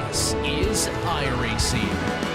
This is iRacing.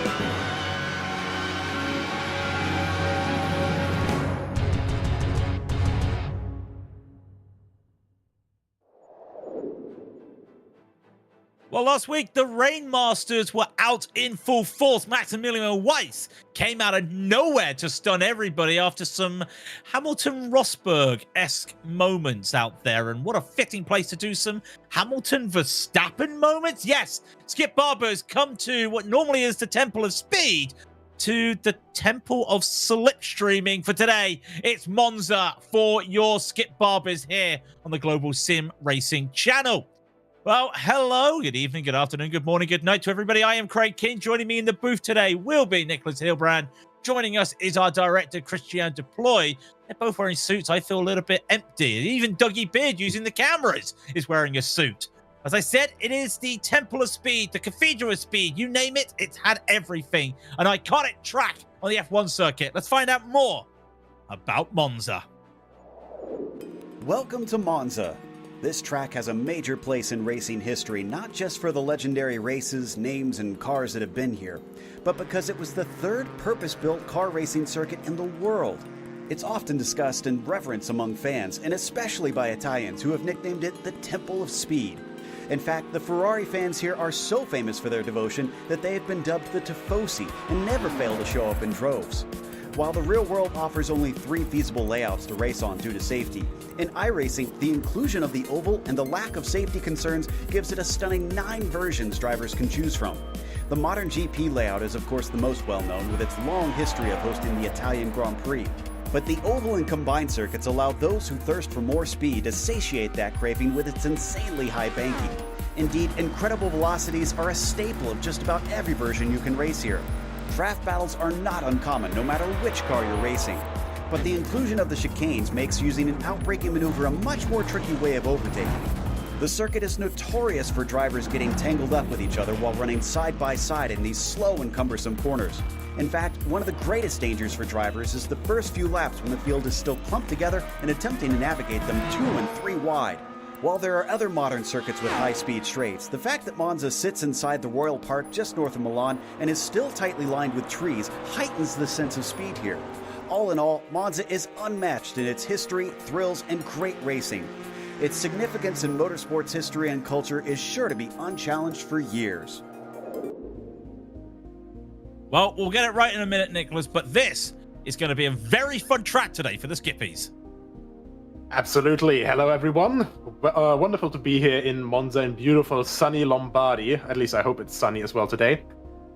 Well, last week, the Rainmasters were out in full force. Maximilian Weiss came out of nowhere to stun everybody after some Hamilton-Rosberg-esque moments out there. And what a fitting place to do some Hamilton-Verstappen moments. Yes, Skip Barber has come to what normally is the Temple of Speed to the Temple of Slipstreaming for today. It's Monza for your Skip Barbers here on the Global Sim Racing channel. Well, hello, good evening, good afternoon, good morning, good night to everybody. I am Craig King. Joining me in the booth today will be Nicholas Hilbrand. Joining us is our director, Christian Deploy. They're both wearing suits. I feel a little bit empty. Even Dougie Beard, using the cameras, is wearing a suit. As I said, it is the Temple of Speed, the Cathedral of Speed. You name it, it's had everything. An iconic track on the F1 circuit. Let's find out more about Monza. Welcome to Monza. This track has a major place in racing history, not just for the legendary races, names, and cars that have been here, but because it was the third purpose-built car racing circuit in the world. It's often discussed and reverenced among fans, and especially by Italians, who have nicknamed it the Temple of Speed. In fact, the Ferrari fans here are so famous for their devotion that they have been dubbed the Tifosi and never fail to show up in droves. While the real world offers only 3 feasible layouts to race on due to safety, in iRacing, the inclusion of the oval and the lack of safety concerns gives it a stunning 9 versions drivers can choose from. The modern GP layout is of course the most well known, with its long history of hosting the Italian Grand Prix. But the oval and combined circuits allow those who thirst for more speed to satiate that craving with its insanely high banking. Indeed, incredible velocities are a staple of just about every version you can race here. Draft battles are not uncommon, no matter which car you're racing. But the inclusion of the chicanes makes using an outbraking maneuver a much more tricky way of overtaking. The circuit is notorious for drivers getting tangled up with each other while running side by side in these slow and cumbersome corners. In fact, one of the greatest dangers for drivers is the first few laps when the field is still clumped together and attempting to navigate them 2 and 3 wide. While there are other modern circuits with high-speed straights, the fact that Monza sits inside the Royal Park just north of Milan and is still tightly lined with trees heightens the sense of speed here. All in all, Monza is unmatched in its history, thrills, and great racing. Its significance in motorsports history and culture is sure to be unchallenged for years. Well, we'll get it right in a minute, Nicholas, but this is going to be a very fun track today for the Skippies. Absolutely. Hello, everyone. Wonderful to be here in Monza in beautiful sunny Lombardy. At least I hope it's sunny as well today.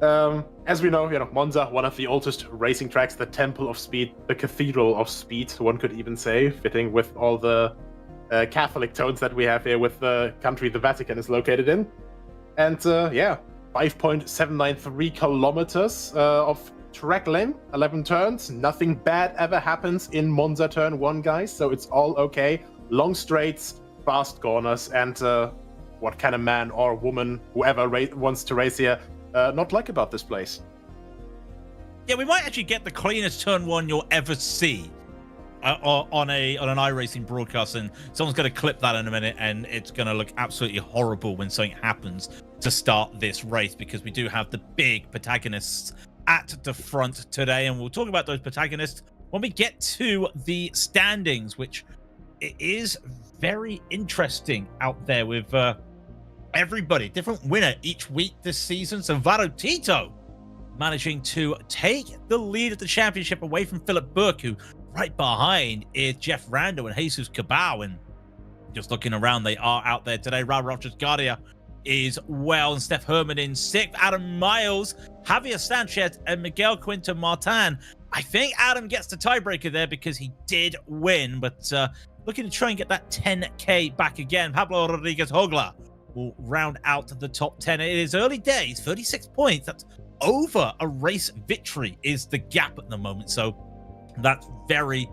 As we know, Monza, one of the oldest racing tracks, the Temple of Speed, the Cathedral of Speed, one could even say, fitting with all the Catholic tones that we have here with the country the Vatican is located in. And 5.793 kilometers of track length, 11 turns. Nothing bad ever happens in Monza turn 1, guys, so it's all okay. Long straights, fast corners, and what can a man or woman, whoever wants to race here, not like about this place? Yeah, we might actually get the cleanest turn 1 you'll ever see on an iRacing broadcast, and someone's going to clip that in a minute, and it's going to look absolutely horrible when something happens to start this race, because we do have the big protagonists at the front today, and we'll talk about those protagonists when we get to the standings, which it is very interesting out there with everybody. Different winner each week this season. So Vado Tito managing to take the lead of the championship away from Philip Burke, who right behind is Jeff Rando and Jesus Cabal. And just looking around, they are out there today. Raul Roches Guardia is well, and Steph Herman in 6th. Adam Miles, Javier Sanchez, and Miguel Quinto Martin. I think Adam gets the tiebreaker there because he did win, but looking to try and get that 10K back again. Pablo Rodriguez Hogla will round out the top 10. It is early days, 36 points. That's over a race victory is the gap at the moment. So that's very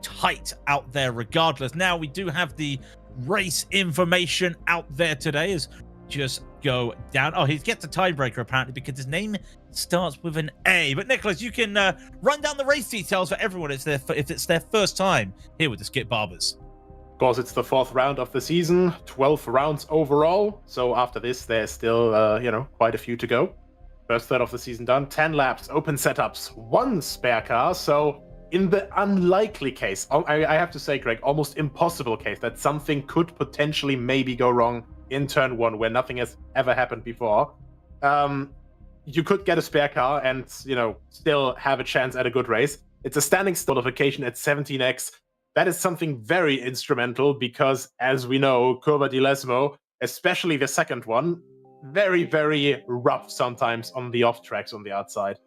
tight out there regardless. Now we do have the race information out there today. As just go down. Oh, he gets a tiebreaker apparently because his name starts with an A. But Nicholas, you can run down the race details for everyone if it's their first time here with the Skip Barbers. Of course, it's the 4th round of the season, 12 rounds overall. So after this, there's still, quite a few to go. First third of the season done, 10 laps, open setups, 1 spare car. So in the unlikely case, I have to say, Greg, almost impossible case that something could potentially maybe go wrong in turn 1 where nothing has ever happened before, you could get a spare car and, still have a chance at a good race. It's a standing still modification at 17x. That is something very instrumental because, as we know, Curva di Lesmo, especially the second one, very, very rough sometimes on the off tracks on the outside.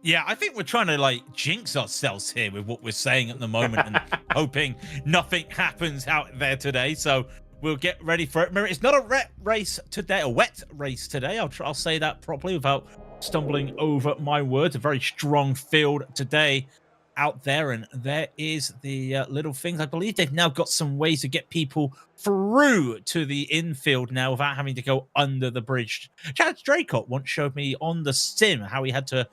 Yeah, I think we're trying to jinx ourselves here with what we're saying at the moment and hoping nothing happens out there today. So we'll get ready for it. It's not a wet race today. I'll say that properly without stumbling over my words. A very strong field today out there, and there is the little things. I believe they've now got some ways to get people through to the infield now without having to go under the bridge. Chad Draycott once showed me on the sim how he had to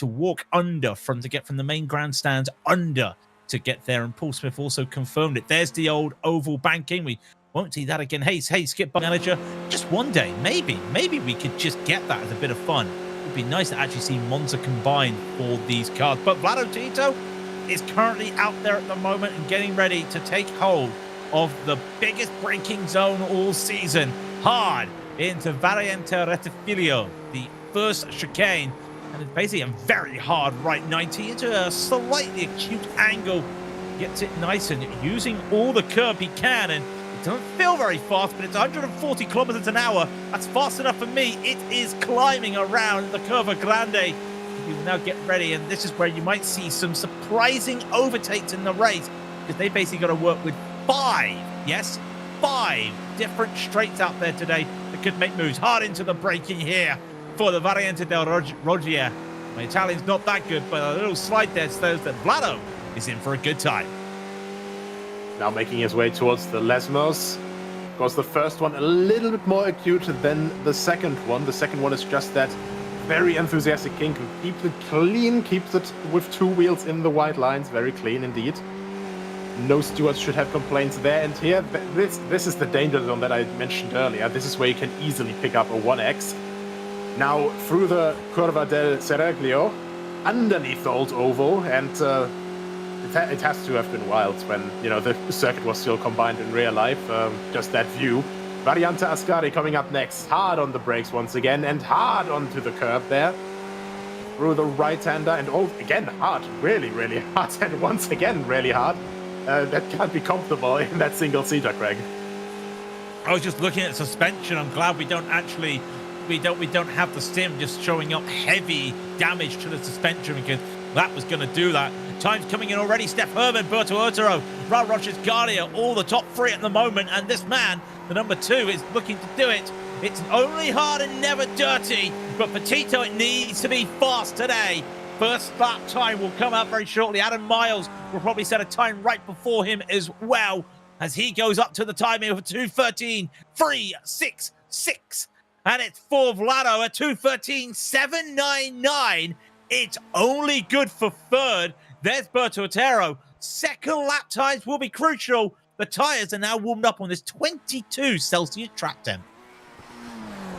walk under to get from the main grandstands under to get there, and Paul Smith also confirmed it. There's the old oval banking. We won't see that again. Hey, Skip Manager, just one day, maybe we could just get that as a bit of fun. It would be nice to actually see Monza combined for these cars. But Vlado Tito is currently out there at the moment and getting ready to take hold of the biggest braking zone all season, hard into Variante Rettifilo, the first chicane. And it's basically a very hard right 90 into a slightly acute angle. Gets it nice and using all the curb he can. And it doesn't feel very fast, but it's 140 kilometers an hour. That's fast enough for me. It is climbing around the Curva Grande. You will now get ready, and this is where you might see some surprising overtakes in the race, because they basically got to work with 5 different straights out there today that could make moves. Hard into the braking here for the Variante del Roggia. My Italian's not that good, but a little slide there shows that Vlado is in for a good time. Now making his way towards the Lesmos. Of course, the first one a little bit more acute than the second one. The second one is just that very enthusiastic king who keeps it clean, keeps it with 2 wheels in the white lines. Very clean indeed. No stewards should have complaints there. And here, this is the danger zone that I mentioned earlier. This is where you can easily pick up a 1x. Now through the Curva del Sereglio, underneath the old oval, and it has to have been wild when the circuit was still combined in real life. Just that view. Variante Ascari coming up next, hard on the brakes once again, and hard onto the curb there. Through the right-hander, and again hard, really, really hard, and once again really hard. That can't be comfortable in that single-seater, Craig. I was just looking at suspension. I'm glad we don't have the sim just showing up heavy damage to the suspension, because that was going to do that. Time's coming in already. Steph Herman, Berto Urtaro, Raul Roches Guardia, all the top 3 at the moment, and this man, the number 2, is looking to do it. It's only hard and never dirty, but for Tito it needs to be fast today. First lap time will come out very shortly. Adam Miles will probably set a time right before him as well, as he goes up to the timing of 2:13.366. And it's for Vlado at 2:13.799. It's only good for third. There's Berto Otero. Second lap times will be crucial. The tyres are now warmed up on this 22 Celsius track temp.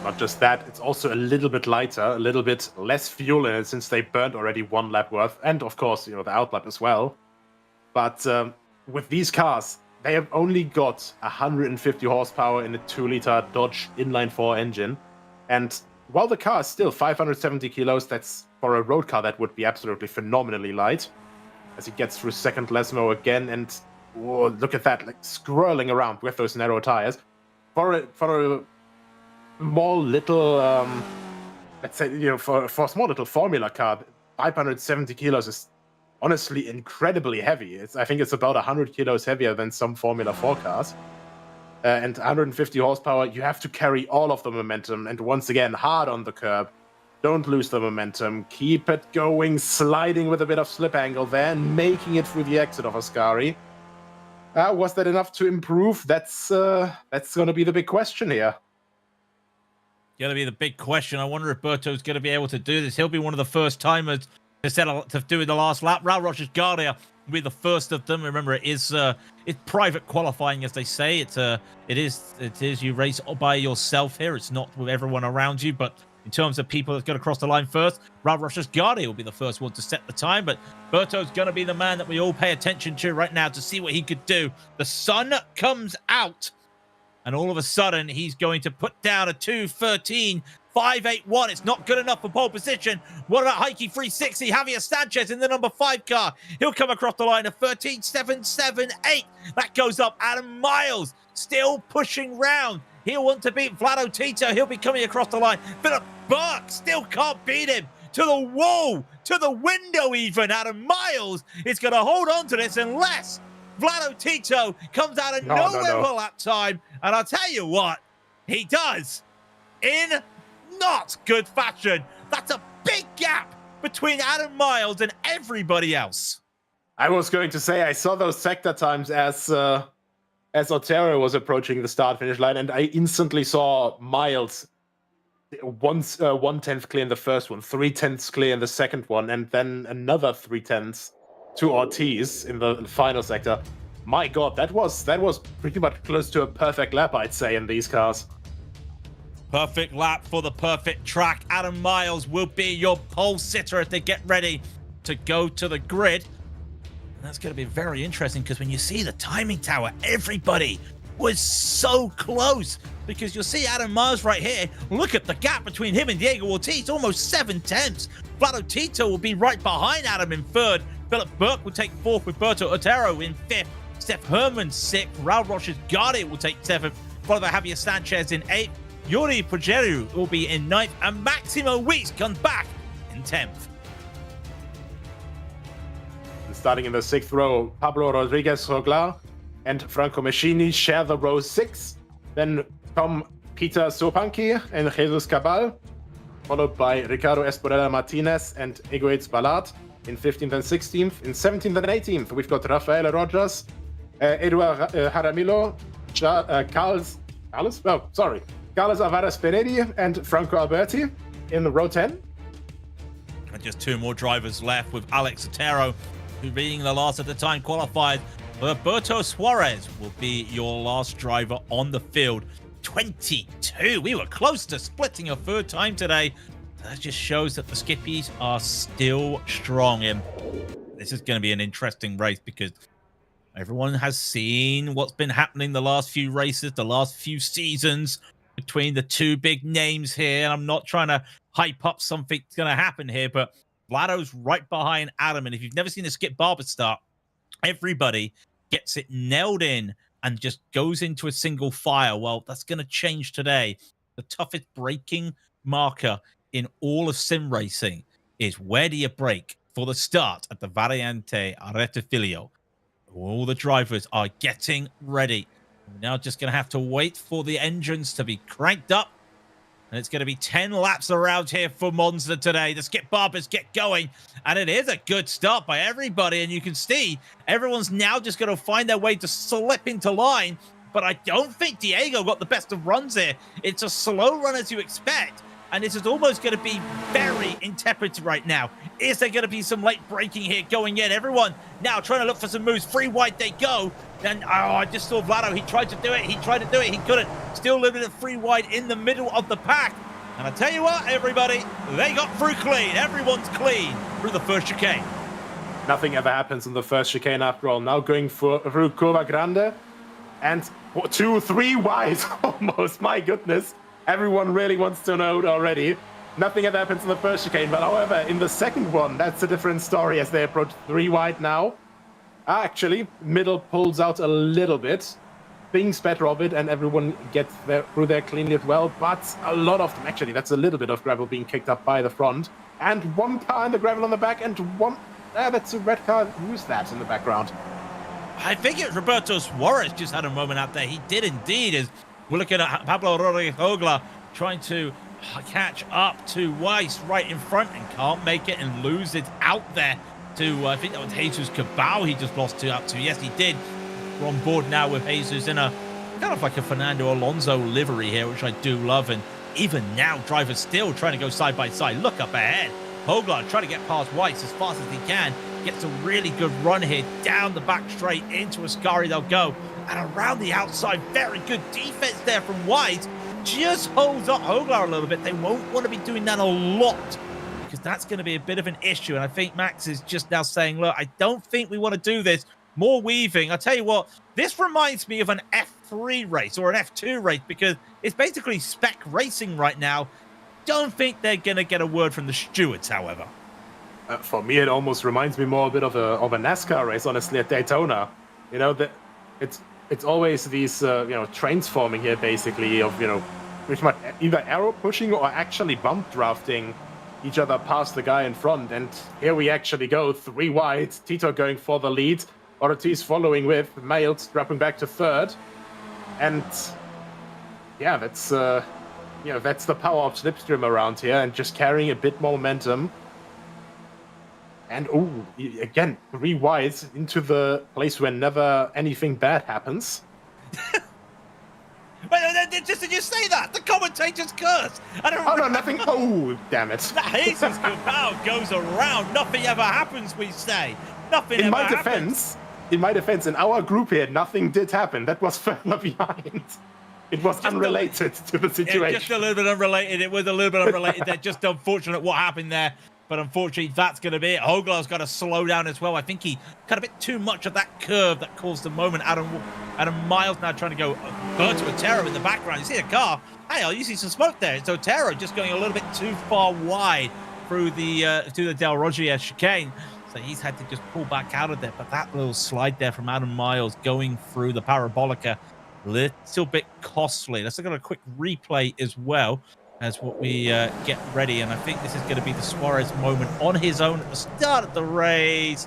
Not just that, it's also a little bit lighter, a little bit less fuel in it since they burned already 1 lap worth. And of course, the outlap as well. But with these cars, they have only got 150 horsepower in a 2-liter Dodge inline-4 engine. And while the car is still 570 kilos, that's for a road car that would be absolutely phenomenally light. As he gets through second Lesmo again, and look at that, scrolling around with those narrow tires. For a small little, let's say, for a small little Formula car, 570 kilos is honestly incredibly heavy. I think it's about 100 kilos heavier than some Formula 4 cars. And 150 horsepower, you have to carry all of the momentum. And once again, hard on the curb. Don't lose the momentum. Keep it going, sliding with a bit of slip angle there, and making it through the exit of Ascari. Was that enough to improve? That's going to be the big question here. Going to be the big question. I wonder if Berto's going to be able to do this. He'll be one of the first timers to do the last lap. Raul Roches Guardia will be the first of them. Remember, it's private qualifying, as they say. It is you race by yourself here. It's not with everyone around you, but in terms of people that's going to cross the line first, Roche's Guardi will be the first one to set the time, but Berto's going to be the man that we all pay attention to right now to see what he could do. The sun comes out, and all of a sudden, he's going to put down a 2:13.581. It's not good enough for pole position. What about Heike 360? Javier Sanchez in the number 5 car. He'll come across the line at 13.778. That goes up. Adam Miles still pushing round. He'll want to beat Vlado Tito. He'll be coming across the line. Philip Burke still can't beat him. To the wall, to the window even. Adam Miles is going to hold on to this unless Vlado Tito comes out of nowhere for lap time. And I'll tell you what, he does in not good fashion. That's a big gap between Adam Miles and everybody else. I was going to say, I saw those sector times as Otero was approaching the start-finish line, and I instantly saw Miles 1/10 clear in the first one, 3/10 clear in the second one, and then another 3/10 to Ortiz in the final sector. My God, that was pretty much close to a perfect lap, I'd say, in these cars. Perfect lap for the perfect track. Adam Miles will be your pole sitter as they get ready to go to the grid. And that's going to be very interesting because when you see the timing tower, everybody was so close, because you'll see Adam Miles right here. Look at the gap between him and Diego Ortiz, almost 7/10. Vlado Tito will be right behind Adam in 3rd. Philip Burke will take 4th with Berto Otero in 5th. Steph Herman 6th. Raul Roche's Guardi will take 7th, followed by Javier Sanchez in 8th. Yuri Progeru will be in 9th, and Maximo Weiss comes back in 10th. Starting in the 6th row, Pablo Rodriguez Rogla and Franco Meschini share the row 6. Then come Peter Sopanki and Jesus Cabal, followed by Ricardo Esporella Martinez and Egoitz Ballard in 15th and 16th. In 17th and 18th, we've got Rafael Rojas, Eduard Jaramillo, Carlos Alvarez Pereira and Franco Alberti in row 10. And just 2 more drivers left, with Alex Otero, who being the last at the time qualified. Roberto Suarez will be your last driver on the field. 22. We were close to splitting a 3rd time today. That just shows that the Skippies are still strong. And this is going to be an interesting race because everyone has seen what's been happening the last few races, the last few seasons between the 2 big names here. And I'm not trying to hype up something's going to happen here, but Vlado's right behind Adam. And if you've never seen a Skip Barber start, everybody gets it nailed in and just goes into a single file. Well, that's going to change today. The toughest braking marker in all of sim racing is where do you brake for the start at the Variante Rettifilo. All the drivers are getting ready. We're now just going to have to wait for the engines to be cranked up. And it's going to be 10 laps around here for Monza today. The Skip Barbers get going. And it is a good start by everybody. And you can see everyone's now just going to find their way to slip into line. But I don't think Diego got the best of runs here. It's a slow run as you expect. And this is almost going to be very intemperate right now. Is there going to be some late braking here going in? Everyone now trying to look for some moves. Free wide they go. And I just saw Vlado. He tried to do it. He couldn't. Still living at free wide in the middle of the pack. And I tell you what, everybody, they got through clean. Everyone's clean through the first chicane. Nothing ever happens in the first chicane after all. Now going through Curva Grande. And 2, 3 wide almost. My goodness. Everyone really wants to know it already. Nothing ever happens in the first chicane, but however, in the second one, that's a different story as they approach 3 wide now. Actually, middle pulls out a little bit, thinks better of it, and everyone gets through there cleanly as well, but a lot of them, actually, that's a little bit of gravel being kicked up by the front, and 1 car in the gravel on the back, and that's a red car. Who's that in the background? I think it's Roberto Suarez just had a moment out there. He did indeed, as we're looking at Pablo Rodriguez Ogla trying to catch up to Weiss right in front and can't make it and lose it out there to, I think that was Jesus Cabal he just lost out to. Yes, he did. We're on board now with Jesus in a kind of like a Fernando Alonso livery here, which I do love. And even now, drivers still trying to go side by side. Look up ahead. Hogla trying to get past Weiss as fast as he can. gets a really good run here down the back straight into Ascari. They'll go and around the outside. Very good defense there from White. Just holds up Hoglar a little bit. They won't want to be doing that a lot because that's going to be a bit of an issue. And I think Max is just now saying, look, I don't think we want to do this. More weaving. I'll tell you what, this reminds me of an F3 race or an F2 race because it's basically spec racing right now. Don't think they're going to get a word from the stewards, however. For me, it almost reminds me more a bit of a NASCAR race, honestly, at Daytona. You know, it's always these, trains forming here, basically, of, pretty much either arrow pushing or actually bump drafting each other past the guy in front. And here we actually go, 3 wide, Tito going for the lead, Ortiz following with, Miles dropping back to 3rd. And, yeah, that's the power of Slipstream around here, and just carrying a bit more momentum. And, again, 3 wides into the place where never anything bad happens. Wait, did you say that? The commentators curse. No, nothing. Oh, damn it. Jesus, Power goes around. Nothing ever happens, we say. Nothing ever happens. In my defense, in our group here, nothing did happen. That was further behind. It was just unrelated to the situation. Just a little bit unrelated. It was a little bit unrelated. They're just unfortunate what happened there. But unfortunately, that's going to be it. Hoglar's got to slow down as well. I think he cut a bit too much of that curve that caused the moment. Adam Miles now trying to go to Otero in the background. You see a car. Hey, you see some smoke there. It's Otero just going a little bit too far wide through the Del Roggia chicane. So he's had to just pull back out of there. But that little slide there from Adam Miles going through the Parabolica, little bit costly. Let's look at a quick replay as well as what we get ready. And I think this is going to be the Suarez moment on his own at the start of the race.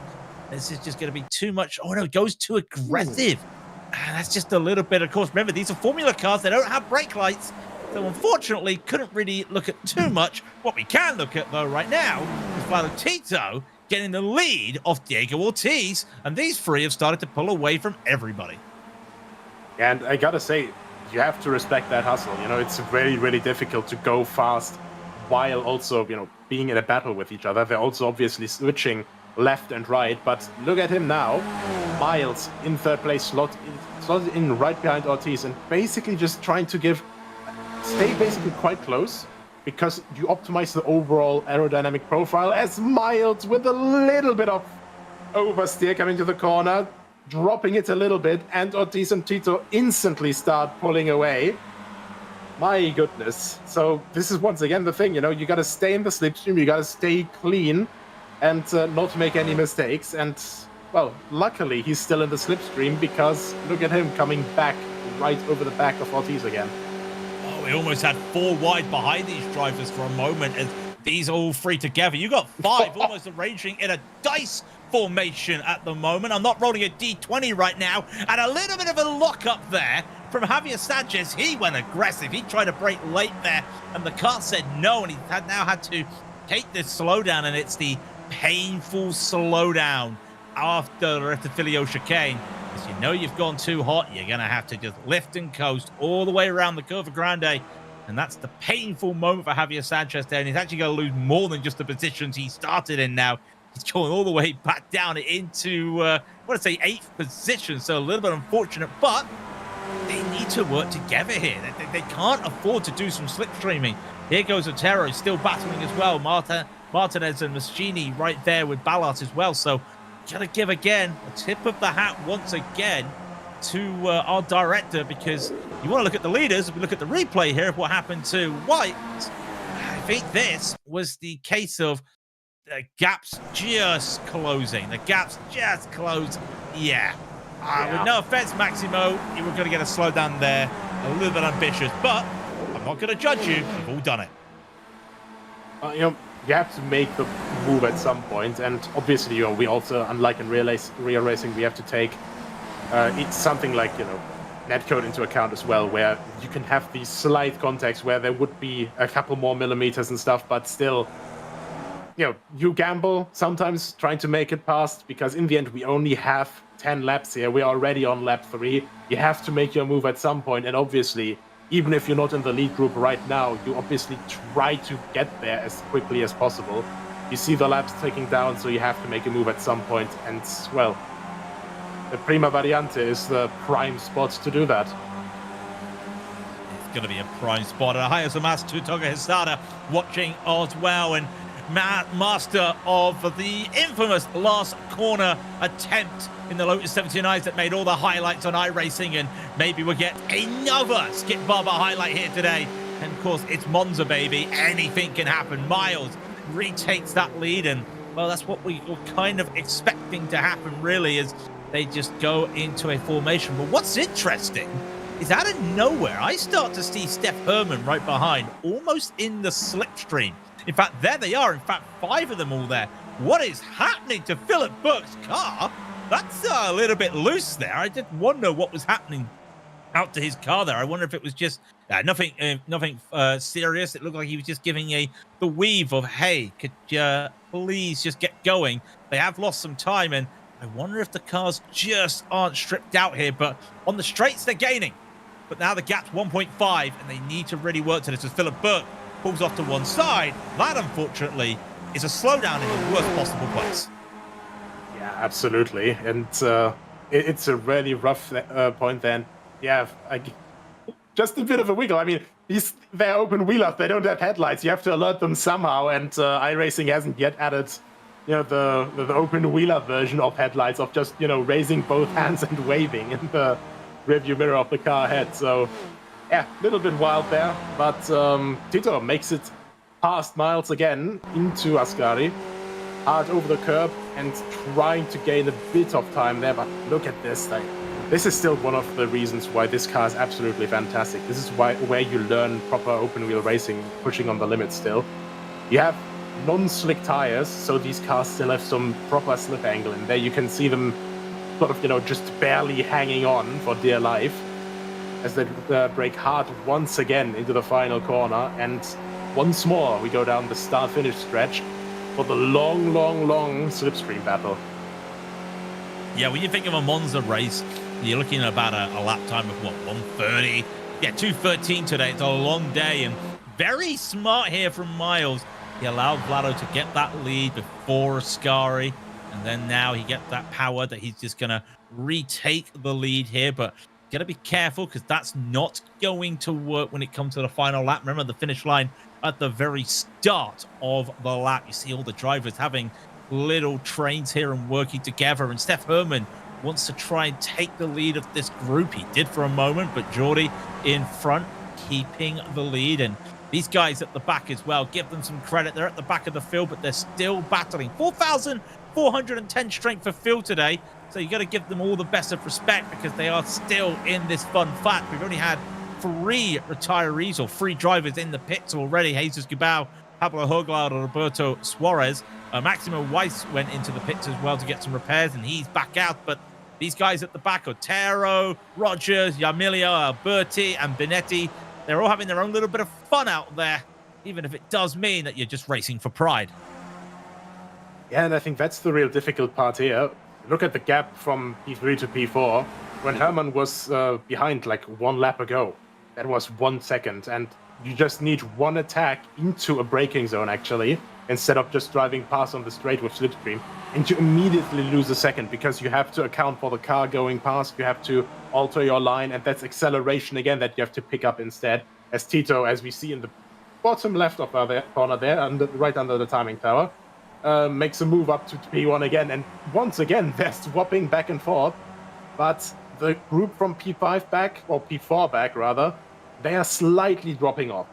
This is just going to be too much. Oh, no, it goes too aggressive. That's just a little bit. Of course, remember, these are Formula cars. They don't have brake lights. So, unfortunately, couldn't really look at too much. What we can look at, though, right now is Valo Tito getting the lead of Diego Ortiz. And these 3 have started to pull away from everybody. And I got to say, you have to respect that hustle. It's very, really difficult to go fast while also, being in a battle with each other. They're also obviously switching left and right. But look at him now. Miles in 3rd place, slotted in right behind Ortiz, and basically just trying to stay basically quite close because you optimize the overall aerodynamic profile, as Miles with a little bit of oversteer coming to the corner, dropping it a little bit, and Ortiz and Tito instantly start pulling away. My goodness. So this is once again the thing, you got to stay in the slipstream, you got to stay clean and not make any mistakes. And, well, luckily he's still in the slipstream because look at him coming back right over the back of Ortiz again. Oh, we almost had 4 wide behind these drivers for a moment as these all 3 together. You got 5 almost arranging in a dice formation at the moment. I'm not rolling a D20 right now. And a little bit of a lock-up there from Javier Sanchez. He went aggressive. He tried to brake late there, and the car said no, and he now had to take this slowdown, and it's the painful slowdown after the Rettifilio chicane. As you've gone too hot, you're going to have to just lift and coast all the way around the Curva Grande. And that's the painful moment for Javier Sanchez there. And he's actually going to lose more than just the positions he started in now. He's going all the way back down into, I want to say 8th position. So a little bit unfortunate, but they need to work together here. They can't afford to do some slipstreaming. Here goes Otero, still battling as well. Martinez and Maschini right there with Ballard as well. So got to give again a tip of the hat once again to our director, because you want to look at the leaders. If we look at the replay here of what happened to White, I think this was the case of the gaps just closing. The gaps just closed. Yeah. With no offense, Maximo, you were going to get a slowdown there. A little bit ambitious, but I'm not going to judge you. You've all done it. You have to make the move at some point, and obviously, we also, unlike in real racing, we have to take it's something like netcode into account as well, where you can have these slight contacts where there would be a couple more millimeters and stuff, but still, you gamble sometimes trying to make it past, because in the end we only have 10 laps here. We're already on lap 3. You have to make your move at some point, and obviously, even if you're not in the lead group right now, you obviously try to get there as quickly as possible. You see the laps taking down, so you have to make a move at some point. And, well, the Prima Variante is the prime spot to do that. It's going to be a prime spot. And Hayase Master Toga Hisada watching as well. And master of the infamous last corner attempt in the Lotus 79s that made all the highlights on iRacing. And maybe we'll get another Skip Barber highlight here today. And, of course, it's Monza, baby. Anything can happen. Miles retakes that lead. And, well, that's what we were kind of expecting to happen, really, is they just go into a formation. But what's interesting is out of nowhere, I start to see Steph Herman right behind, almost in the slipstream. In fact, there they are. In fact, 5 of them all there. What is happening to Philip Burke's car? That's a little bit loose there. I did wonder what was happening out to his car there. I wonder if it was just nothing serious. It looked like he was just giving the weave of, hey, could you please just get going? They have lost some time, and I wonder if the cars just aren't stripped out here. But on the straights, they're gaining. But now the gap's 1.5, and they need to really work to this as Philip Burke pulls off to one side. That, unfortunately, is a slowdown in the worst possible place. Yeah, absolutely. And it's a really rough point then. Yeah, just a bit of a wiggle. I mean, they're open wheelers. They don't have headlights. You have to alert them somehow. And iRacing hasn't yet added, the open wheeler version of headlights, of just, raising both hands and waving in the rearview mirror of the car ahead. So, yeah, a little bit wild there. But Tito makes it past Miles again into Ascari, hard over the curb and trying to gain a bit of time there. But look at this thing. This is still one of the reasons why this car is absolutely fantastic. This is where you learn proper open wheel racing, pushing on the limits still. You have non-slick tires, so these cars still have some proper slip angle in there. You can see them sort of, just barely hanging on for dear life as they brake hard once again into the final corner. And once more, we go down the start-finish stretch for the long, long, long slipstream battle. Yeah, when you think of a Monza race, you're looking at about a lap time of, 1:30? Yeah, 2:13 today. It's a long day, and very smart here from Miles. He allowed Vlado to get that lead before Ascari, and then now he gets that power that he's just going to retake the lead here. But got to be careful, because that's not going to work when it comes to the final lap. Remember, the finish line at the very start of the lap. You see all the drivers having little trains here and working together, and Steph Herman wants to try and take the lead of this group. He did for a moment, but Jordi in front, keeping the lead. And these guys at the back as well, give them some credit. They're at the back of the field, but they're still battling. 4,410 strength for field today, so you got to give them all the best of respect, because they are still in this fun fact. We've only had 3 retirees or 3 drivers in the pits already. Jesus Gibao, Pablo Hoglard, and Roberto Suarez. Maximo Weiss went into the pits as well to get some repairs, and he's back out. But these guys at the back, Otero, Rogers, Yamilio, Alberti, and Benetti, they're all having their own little bit of fun out there, even if it does mean that you're just racing for pride. Yeah, and I think that's the real difficult part here. Look at the gap from P3 to P4. When Herman was behind like 1 lap ago, that was 1 second, and you just need 1 attack into a braking zone, actually, instead of just driving past on the straight with slipstream, and you immediately lose a second, because you have to account for the car going past, you have to alter your line, and that's acceleration again that you have to pick up instead. As Tito, as we see in the bottom left of our corner there, right under the timing tower, makes a move up to P1 again, and once again they're swapping back and forth, but the group from P5 back, or P4 back rather, they are slightly dropping off.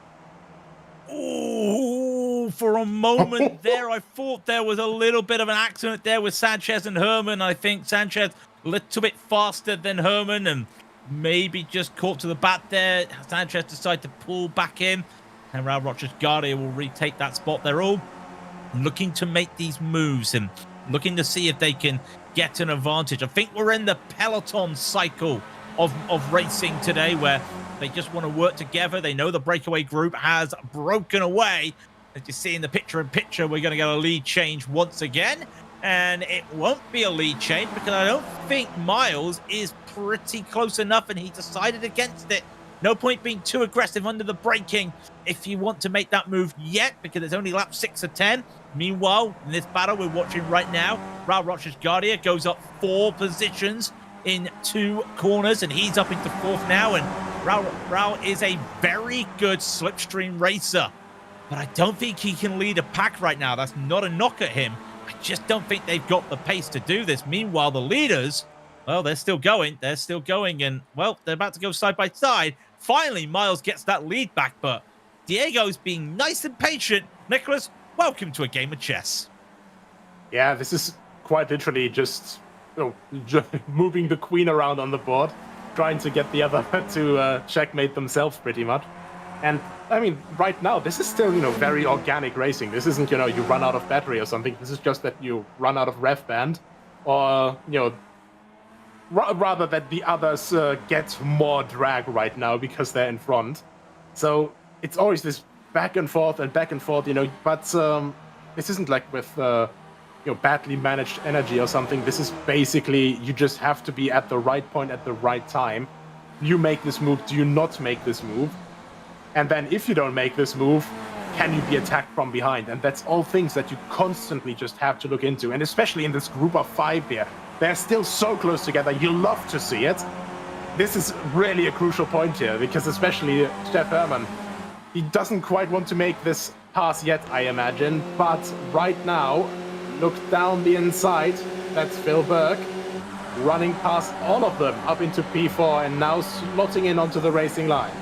Oh, for a moment there, I thought there was a little bit of an accident there with Sanchez and Herman. I think Sanchez a little bit faster than Herman, and maybe just caught to the bat there. Sanchez decided to pull back in, and Raul Rochas Guardia will retake that spot. They're all looking to make these moves and looking to see if they can get an advantage. I think we're in the peloton cycle of racing today, where they just want to work together. They know the breakaway group has broken away. As you see in the picture-in-picture, we're going to get a lead change once again. And it won't be a lead change, because I don't think Miles is pretty close enough, and he decided against it. No point being too aggressive under the braking if you want to make that move yet, because it's only lap 6 of 10. Meanwhile, in this battle we're watching right now, Raul Rochas-Guardia goes up 4 positions in 2 corners, and he's up into 4th now. And Raul is a very good slipstream racer, but I don't think he can lead a pack right now. That's not a knock at him. I just don't think they've got the pace to do this. Meanwhile, the leaders, well, they're still going. They're still going, and, well, they're about to go side by side. Finally, Miles gets that lead back, but Diego's being nice and patient. Nicholas, welcome to a game of chess. Yeah, this is quite literally just moving the queen around on the board, trying to get the other to checkmate themselves pretty much. And I mean, right now, this is still, very organic racing. This isn't, you run out of battery or something. This is just that you run out of rev band, or, rather that the others get more drag right now because they're in front. So it's always this back and forth, but this isn't like with, badly managed energy or something. This is basically, you just have to be at the right point at the right time. You make this move, do you not make this move? And then if you don't make this move, can you be attacked from behind? And that's all things that you constantly just have to look into. And especially in this group of 5 here, they're still so close together. You love to see it. This is really a crucial point here, because especially Steph Herman, he doesn't quite want to make this pass yet, I imagine. But right now, look down the inside. That's Phil Burke running past all of them up into P4 and now slotting in onto the racing line.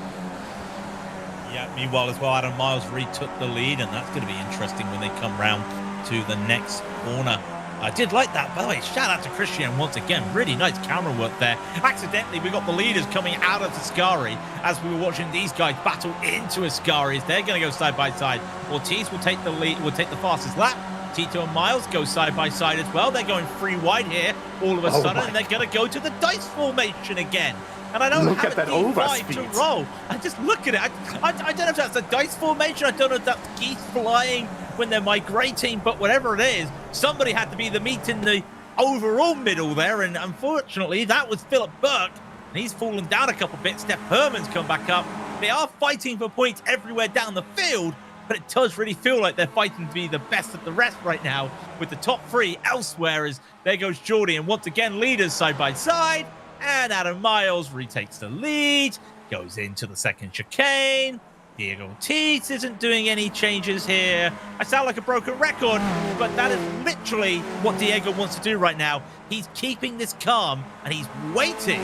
Yeah, meanwhile as well, Adam Miles retook the lead, and that's going to be interesting when they come round to the next corner. I did like that. By the way, shout out to Christian once again. Really nice camera work there. Accidentally, we got the leaders coming out of Ascari as we were watching these guys battle into Ascaris. They're going to go side by side. Ortiz will take the lead, will take the fastest lap. Tito and Miles go side by side as well. They're going free wide here all of a sudden, and they're going to go to the dice formation again. And I don't have a D5 to roll. I just look at it. I don't know if that's a dice formation. I don't know if that's geese flying when they're migrating, but whatever it is, somebody had to be the meat in the overall middle there. And unfortunately, that was Philip Burke. And he's fallen down a couple bits. Steph Herman's come back up. They are fighting for points everywhere down the field, but it does really feel like they're fighting to be the best of the rest right now, with the top 3 elsewhere. As there goes Geordie, and once again, leaders side by side. And Adam Miles retakes the lead, goes into the second chicane. Diego Ortiz isn't doing any changes here. I sound like a broken record, but that is literally what Diego wants to do right now. He's keeping this calm, and he's waiting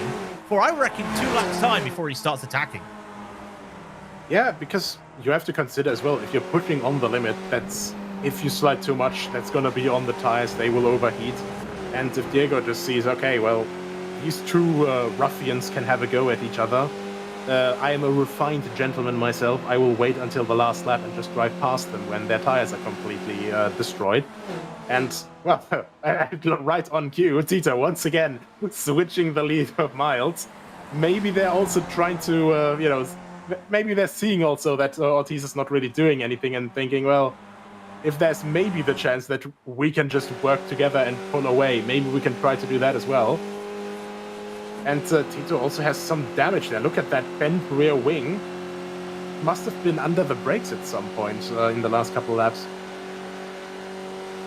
for, I reckon, 2 laps time before he starts attacking. Yeah, because you have to consider as well, if you're pushing on the limit, that's, if you slide too much, that's going to be on the tires, they will overheat. And if Diego just sees, okay, well, these 2 ruffians can have a go at each other. I am a refined gentleman myself. I will wait until the last lap and just drive past them when their tires are completely destroyed. And, well, right on cue, Tito once again switching the lead of Miles. Maybe they're also trying to, maybe they're seeing also that Ortiz is not really doing anything and thinking, well, if there's maybe the chance that we can just work together and pull away, maybe we can try to do that as well. And Tito also has some damage there. Look at that bent rear wing. Must have been under the brakes at some point in the last couple of laps.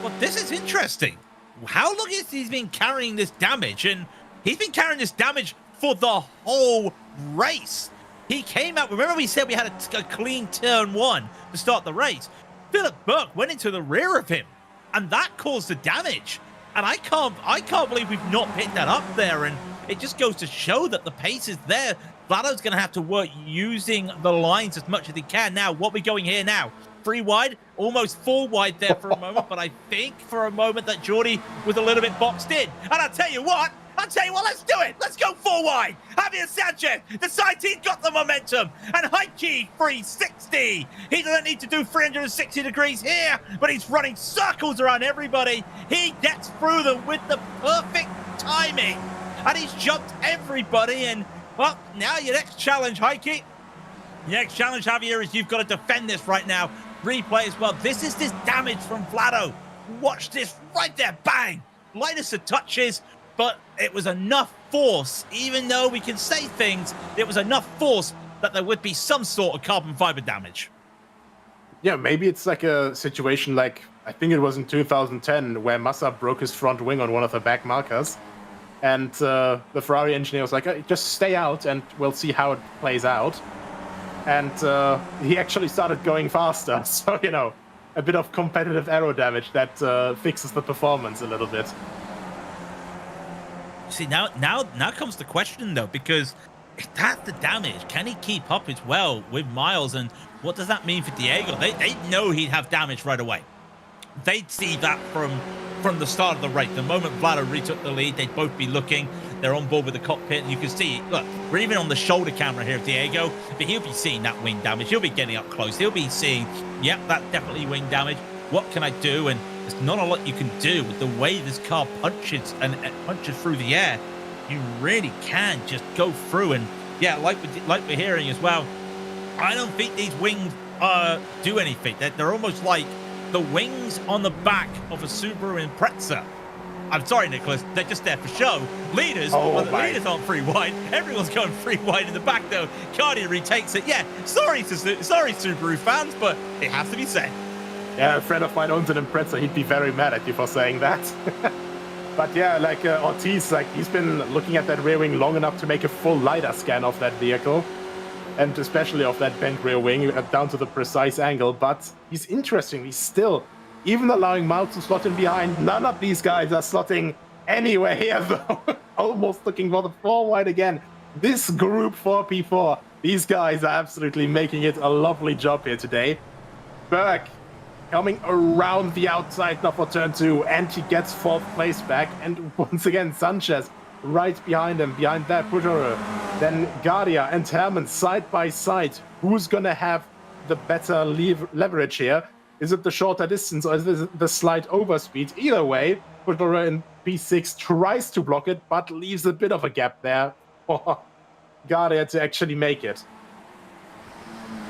Well, this is interesting. How long has he been carrying this damage? And he's been carrying this damage for the whole race. He came out, remember we said we had a clean turn 1 to start the race? Philip Burke went into the rear of him, and that caused the damage. And I can't believe we've not picked that up there. And it just goes to show that the pace is there. Vlado's going to have to work using the lines as much as he can. Now, what are we going here now? 3 wide, almost 4 wide there for a moment, but I think for a moment that Geordie was a little bit boxed in. And I'll tell you what, let's do it. Let's go 4 wide. Javier Sanchez decides he's got the momentum. And Heike 360. He doesn't need to do 360 degrees here, but he's running circles around everybody. He gets through them with the perfect timing. And he's jumped everybody. And, well, now your next challenge, Heike. Your next challenge, Javier, is you've got to defend this right now. Replay as well. This is this damage from Vlado. Watch this right there. Bang. Lightest of touches, but it was enough force. Even though we can say things, it was enough force that there would be some sort of carbon fiber damage. Yeah, maybe it's like a situation like, I think it was in 2010, where Massa broke his front wing on one of the back markers. And the Ferrari engineer was like, just stay out and we'll see how it plays out. And he actually started going faster. So, you know, a bit of competitive aero damage that fixes the performance a little bit. See, now comes the question, though, because if that's the damage, can he keep up as well with Miles? And what does that mean for Diego? They know he'd have damage right away. They'd see that from the start of the race. The moment Vlado retook the lead, they'd both be looking. They're on board with the cockpit, and you can see, look, we're even on the shoulder camera here of Diego, but he'll be seeing that wing damage. He'll be getting up close. He'll be seeing, yep, that's definitely wing damage. What can I do? And there's not a lot you can do with the way this car punches and punches through the air. You really can just go through, and yeah, like we're hearing as well, I don't think these wings do anything. They're almost like the wings on the back of a Subaru Impreza. I'm sorry, Nicholas, they're just there for show. Leaders, leaders aren't free wide. Everyone's going free wide in the back, though. Cardia retakes it. Yeah, sorry, Subaru fans, but it has to be said. Yeah, a friend of mine owns an Impreza. He'd be very mad at you for saying that. But yeah, like Ortiz, like he's been looking at that rear wing long enough to make a full LiDAR scan of that vehicle, and especially of that bent rear wing down to the precise angle. But he's interestingly still, even allowing Miles to slot in behind, none of these guys are slotting anywhere here, though. Almost looking for the 4 wide again. This group 4P4, these guys are absolutely making it a lovely job here today. Berg coming around the outside now for turn 2, and he gets 4th place back. And once again, Sanchez right behind him. Behind that, Pujol, then Guardia and Herman side by side. Who's gonna have the better leverage here? Is it the shorter distance, or is it the slight overspeed? Either way, Pujol in P6 tries to block it, but leaves a bit of a gap there for Guardia to actually make it.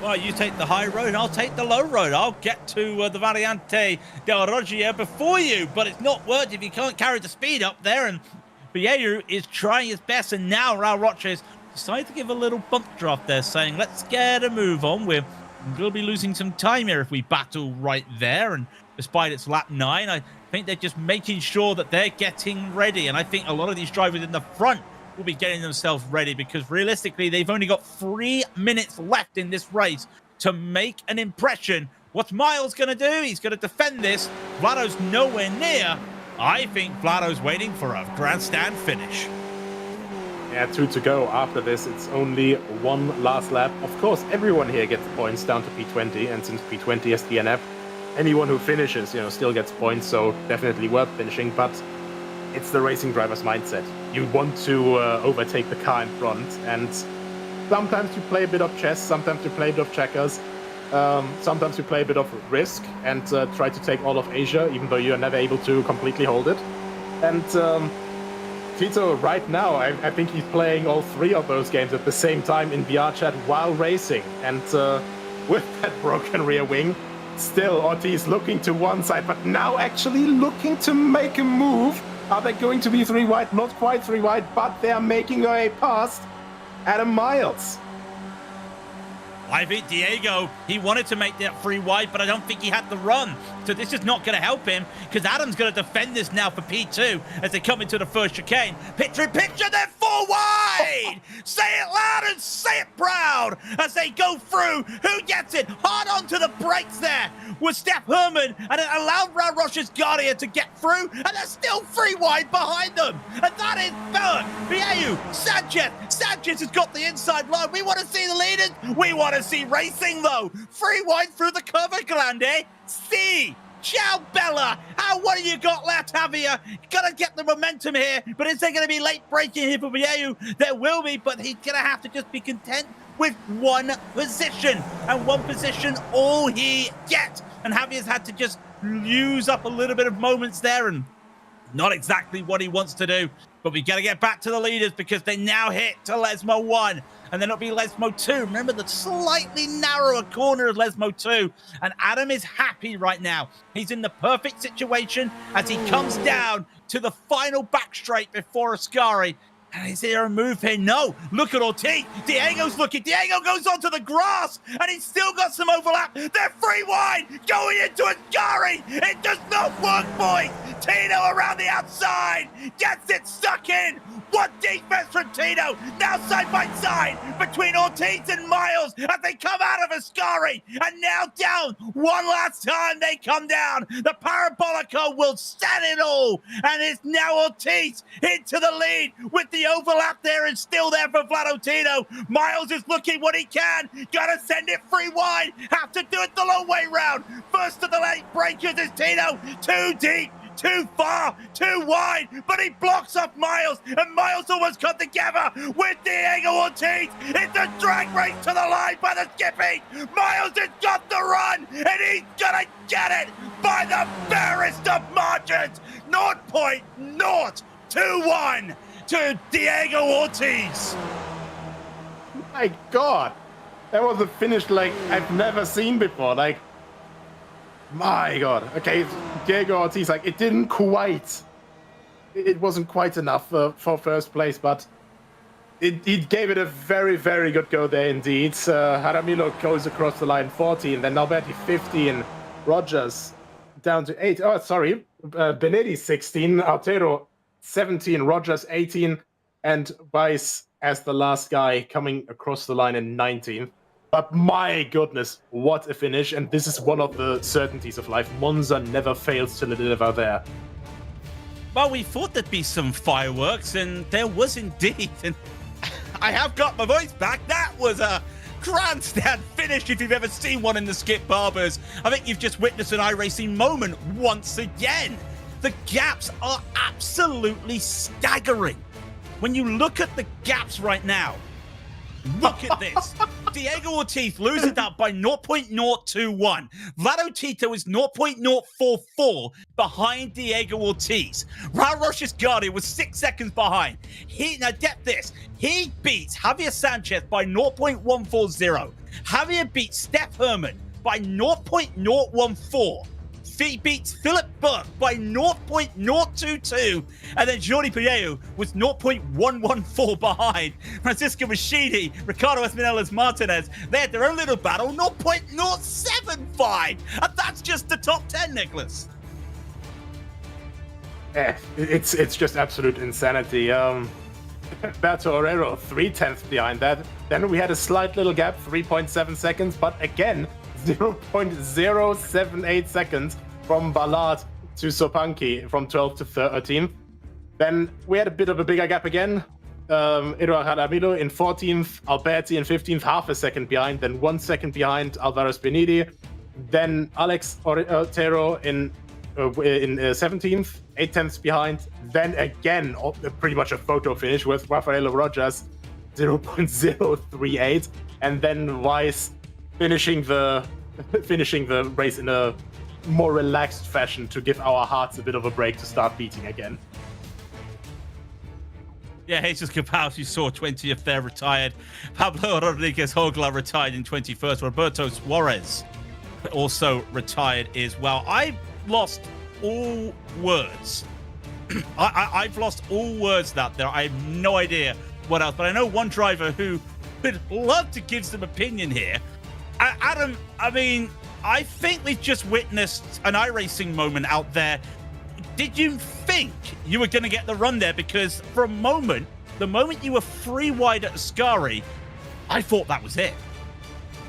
Well, you take the high road, and I'll take the low road. I'll get to the Variante del Roggia before you, but it's not worth if you can't carry the speed up there. And Vieju is trying his best, and now Raul Rocha has decided to give a little bump draft there, saying, let's get a move on. We'll be losing some time here if we battle right there. And despite it's lap 9, I think they're just making sure that they're getting ready. And I think a lot of these drivers in the front will be getting themselves ready, because realistically, they've only got 3 minutes left in this race to make an impression. What's Miles going to do? He's going to defend this. Vlado's nowhere near. I think Vlado's waiting for a grandstand finish. Yeah, 2 to go. After this, it's only 1 last lap. Of course, everyone here gets points down to P20, and since P20 is DNF, anyone who finishes, still gets points, so definitely worth finishing. But it's the racing driver's mindset. You want to overtake the car in front, and sometimes you play a bit of chess, sometimes you play a bit of checkers, sometimes you play a bit of risk and try to take all of Asia, even though you're never able to completely hold it. And Tito, right now, I think he's playing all 3 of those games at the same time in VR chat while racing. And with that broken rear wing, still Ortiz looking to one side, but now actually looking to make a move. Are they going to be 3 wide? Not quite 3 wide, but they're making a pass Adam Miles. I think Diego, he wanted to make that 3 wide, but I don't think he had the run. So this is not going to help him, because Adam's going to defend this now for P2 as they come into the first chicane. Picture in picture, they're 4 wide! Say it loud and say it proud as they go through. Who gets it? Hard onto the brakes there was Steph Herman, and it allowed Raul Rocha's Guardia to get through, and they're still 3 wide behind them. And that is Berg, Vieju, Sanchez. Sanchez has got the inside line. We want to see the leaders. We want to see racing, though. 3 wide through the cover, Grande. See. Ciao, Bella. What do you got left, Javier? Gotta get the momentum here, but is there going to be late braking here for Vieju? There will be, but he's going to have to just be content with 1 position, and 1 position all he gets. And Javier's had to just use up a little bit of moments there, and not exactly what he wants to do. But we got to get back to the leaders, because they now hit to Lesmo 1, and then it'll be Lesmo 2. Remember the slightly narrower corner of Lesmo 2, and Adam is happy right now. He's in the perfect situation as he comes down to the final back straight before Ascari. And is there a move here? No. Look at Ortiz. Diego's looking. Diego goes onto the grass, and he's still got some overlap. They're free wide, going into Ascari. It does not work, boys. Tino around the outside. Gets it stuck in. What defense from Tino. Now side by side between Ortiz and Miles as they come out of Ascari. And now down one last time they come down. The Parabolico will stand it all. And it's now Ortiz into the lead with the overlap there and still there for Vlado Tino. Miles is looking what he can. Gotta send it free wide. Have to do it the long way round. First of the late breakers is Tino. Too deep. Too far, too wide, but he blocks off Miles, and Miles almost come together with Diego Ortiz. It's a drag race to the line by the skipping. Miles has got the run, and he's gonna get it by the fairest of margins. 0.021 to Diego Ortiz. My God, that was a finish like I've never seen before. Like, my God. Okay, Diego Ortiz, like, it wasn't quite enough for first place, but it gave it a very, very good go there indeed. Jaramillo goes across the line 14, then Alberti 15, Rogers down to 8. Oh, sorry, Benetti 16, Altero 17, Rogers 18, and Weiss as the last guy coming across the line in 19th. But my goodness, what a finish. And this is one of the certainties of life. Monza never fails to deliver there. Well, we thought there'd be some fireworks, and there was indeed. And I have got my voice back. That was a grandstand finish if you've ever seen one in the Skip Barbers. I think you've just witnessed an iRacing moment once again. The gaps are absolutely staggering. When you look at the gaps right now, look at this. Diego Ortiz loses that by 0.021. Vlado Tito is 0.044 behind Diego Ortiz. Raul Rochesgari was 6 seconds behind. Now get this. He beats Javier Sanchez by 0.140. Javier beats Steph Herman by 0.014. He beats Philip Burke by 0.022, and then Jordi Pilleu was 0.114 behind. Francisco Machini, Ricardo Esminelas Martinez, they had their own little battle, 0.075, and that's just the top 10, Nicholas. It's just absolute insanity. Beto Orero 0.3 behind that. Then we had a slight little gap, 3.7 seconds, but again, 0.078 seconds from Ballard to Sopanki from 12th to 13th. Then we had a bit of a bigger gap again. Eduardo Jaramillo in 14th, Alberti in 15th, half a second behind, then 1 second behind Alvarez Benidi. Then Alex Otero in 17th, 8 tenths behind. Then again, pretty much a photo finish with Rafael Rogers, 0.038. And then Weiss finishing the race in a more relaxed fashion to give our hearts a bit of a break to start beating again. Yeah, Jesus Capaz, you saw 20th there, retired. Pablo Rodriguez Hogla retired in 21st. Roberto Suarez also retired as well. I've lost all words. I've lost all words out there. I have no idea what else, but I know one driver who would love to give some opinion here. Adam, I mean, I think we've just witnessed an iRacing moment out there. Did you think you were going to get the run there? Because for a moment, the moment you were free wide at Ascari, I thought that was it.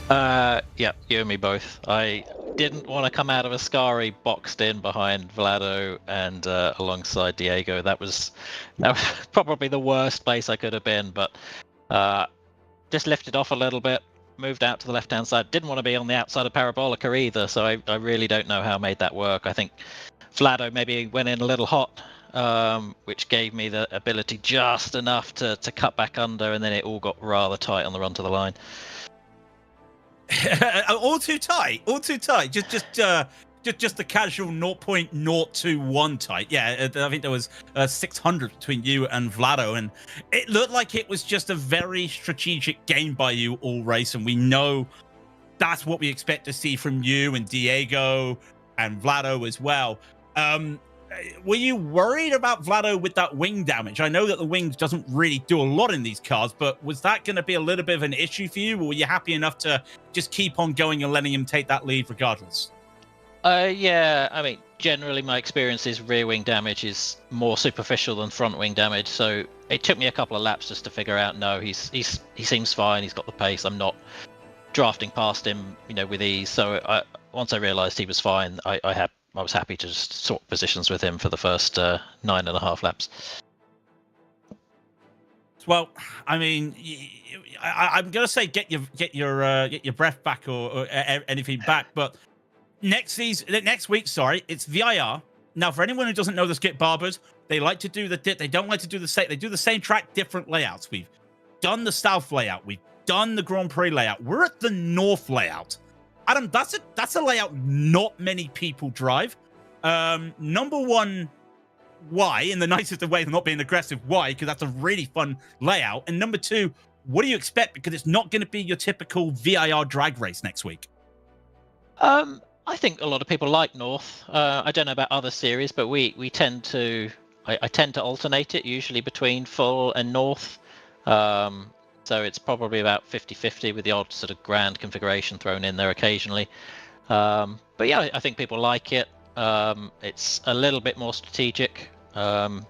Yeah, you and me both. I didn't want to come out of Ascari boxed in behind Vlado and alongside Diego. That was probably the worst place I could have been, but just lifted off a little bit. Moved out to the left-hand side. Didn't want to be on the outside of Parabolica either, so I really don't know how I made that work. I think Vlado maybe went in a little hot, which gave me the ability just enough to cut back under, and then it all got rather tight on the run to the line. all too tight. Just the casual 0.021 tight. Yeah, I think there was 600 between you and Vlado, and it looked like it was just a very strategic game by you all race, and we know that's what we expect to see from you and Diego and Vlado as well. were you worried about Vlado with that wing damage? I know that the wings doesn't really do a lot in these cars, but was that going to be a little bit of an issue for you, or were you happy enough to just keep on going and letting him take that lead regardless? Yeah, I mean, generally my experience is rear wing damage is more superficial than front wing damage, so it took me a couple of laps just to figure out, no, he seems fine, he's got the pace, I'm not drafting past him, with ease. So once I realised he was fine, I was happy to just swap positions with him for the first 9.5 laps. Well, I mean, I'm gonna say get your breath back or anything back, but next week, it's VIR. Now, for anyone who doesn't know the Skip Barbers, they like to do they don't like to do the same. They do the same track, different layouts. We've done the South layout. We've done the Grand Prix layout. We're at the North layout. Adam, that's a layout not many people drive. Number one, why? In the nicest of ways, I'm not being aggressive. Why? Because that's a really fun layout. And number two, what do you expect? Because it's not going to be your typical VIR drag race next week. I think a lot of people like North. I don't know about other series, but we tend to. I tend to alternate it usually between full and North. So it's probably about 50-50 with the odd sort of grand configuration thrown in there occasionally. But yeah, I think people like it. It's a little bit more strategic. You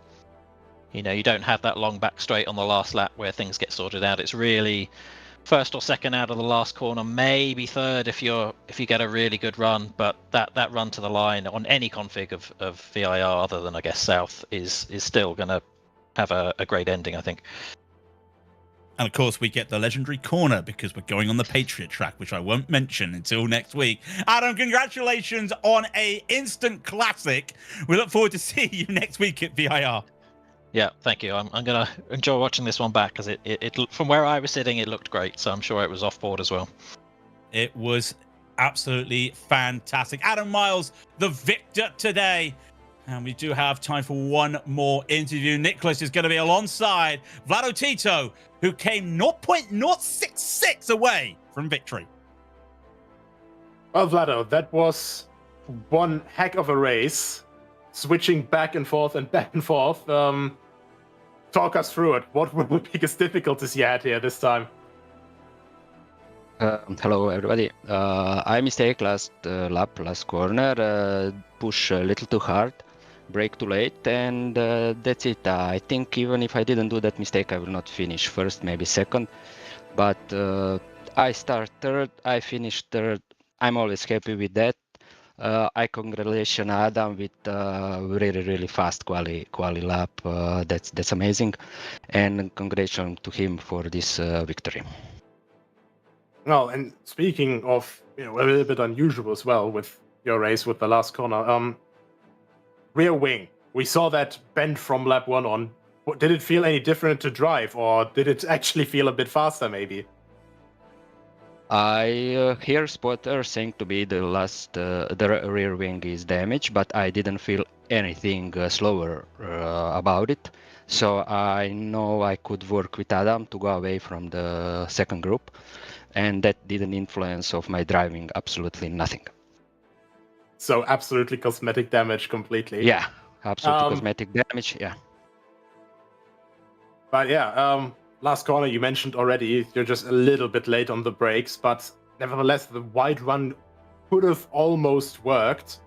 don't have that long back straight on the last lap where things get sorted out. It's really first or second out of the last corner, maybe third if you get a really good run. But that run to the line on any config of VIR other than I guess South is still going to have a great ending, I think. And of course, we get the legendary corner because we're going on the Patriot track, which I won't mention until next week. Adam, congratulations on a instant classic. We look forward to seeing you next week at VIR. Yeah, thank you. I'm going to enjoy watching this one back because it from where I was sitting, it looked great. So I'm sure it was off board as well. It was absolutely fantastic. Adam Miles, the victor today. And we do have time for one more interview. Nicholas is going to be alongside Vlado Tito, who came 0.066 away from victory. Well, Vlado, that was one heck of a race. Switching back and forth and back and forth. Talk us through it. What were the biggest difficulties you had here this time? Hello, everybody. I mistake last lap, last corner. Push a little too hard. Brake too late, and that's it. I think even if I didn't do that mistake, I will not finish first, maybe second. But I start third, I finish third. I'm always happy with that. I congratulate Adam with really fast quali lap. That's amazing, and congratulations to him for this victory. Well, and speaking of a little bit unusual as well with your race with the last corner. Rear wing. We saw that bend from lap 1 on. Did it feel any different to drive, or did it actually feel a bit faster, maybe? I hear spotter saying to be the rear wing is damaged, but I didn't feel anything slower about it. So I know I could work with Adam to go away from the second group, and that didn't influence of my driving absolutely nothing. So absolutely cosmetic damage completely. Yeah, absolutely cosmetic damage, yeah. But yeah, last corner you mentioned already, you're just a little bit late on the brakes, but nevertheless, the wide run could have almost worked.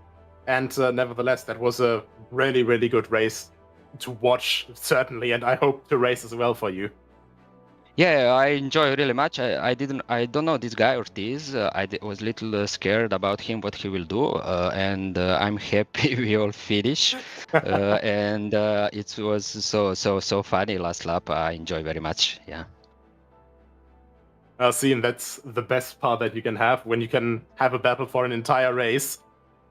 And nevertheless, that was a really good race to watch, certainly, and I hope to race as well for you. Yeah, I enjoy really much. I don't know this guy Ortiz. I was a little scared about him, what he will do, and I'm happy we all finish. And it was so funny last lap. I enjoy very much. Yeah. See, and that's the best part that you can have when you can have a battle for an entire race.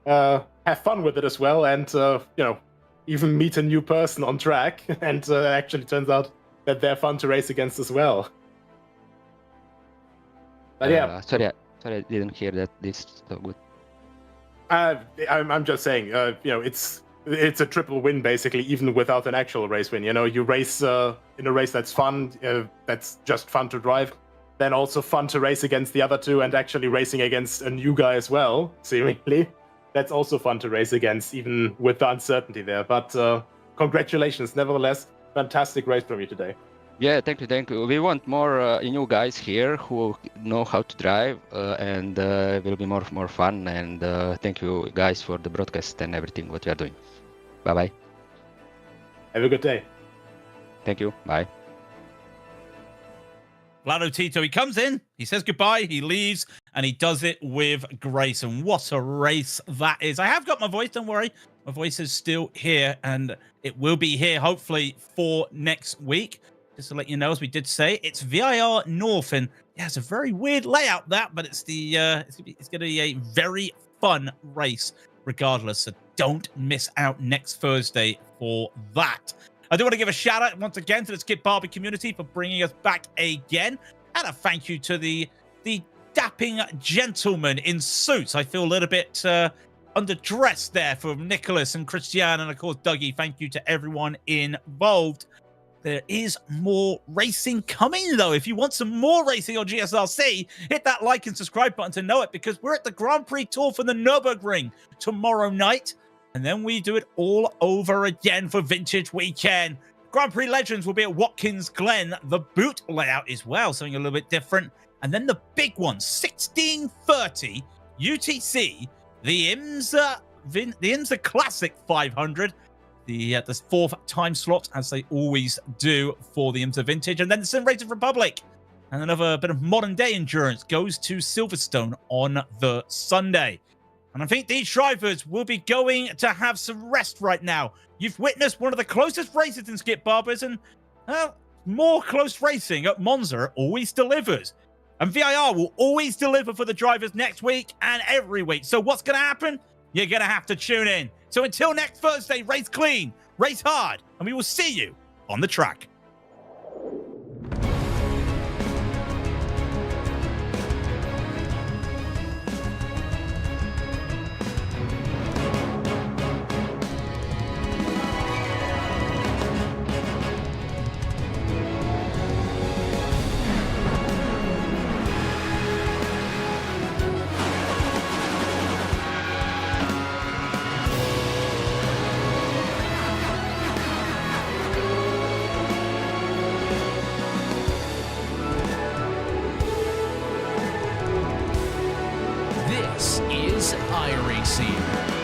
Have fun with it as well, and even meet a new person on track, and actually turns out that they're fun to race against as well. But yeah. Sorry, I didn't hear that. This is so good. I'm just saying, it's a triple win basically, even without an actual race win. You race in a race that's fun, that's just fun to drive, then also fun to race against the other two, and actually racing against a new guy as well, seemingly. that's also fun to race against, even with the uncertainty there. But congratulations, nevertheless, fantastic race from you today. Yeah, thank you. We want more new guys here who know how to drive, and it will be more fun. And thank you guys for the broadcast and everything what we are doing. Bye bye. Have a good day. Thank you. Bye. Vlado Tito, he comes in, he says goodbye, he leaves, and he does it with grace. And what a race that is. I have got my voice, don't worry. My voice is still here, and it will be here, hopefully, for next week. Just to let you know, as we did say, it's VIR North, and yeah, it's a very weird layout, that, but it's the it's going to be a very fun race regardless, so don't miss out next Thursday for that. I do want to give a shout out once again to the Skip Barber community for bringing us back again, and a thank you to the dapping gentlemen in suits. I feel a little bit underdressed there from Nicholas and Christian, and of course Dougie. Thank you to everyone involved. There is more racing coming, though. If you want some more racing on GSRC, hit that like and subscribe button to know it, because we're at the Grand Prix Tour for the Nürburgring tomorrow night. And then we do it all over again for Vintage Weekend. Grand Prix Legends will be at Watkins Glen. The boot layout as well, something a little bit different. And then the big one, 1630 UTC, the IMSA Classic 500. The 4th time slot, as they always do for the IMSA Vintage. And then the SimRacing Republic. And another bit of modern day endurance goes to Silverstone on the Sunday. And I think these drivers will be going to have some rest right now. You've witnessed one of the closest races in Skip Barbers, and more close racing at Monza always delivers. And VIR will always deliver for the drivers next week and every week. So what's going to happen? You're going to have to tune in. So until next Thursday, race clean, race hard, and we will see you on the track. This is iRacing.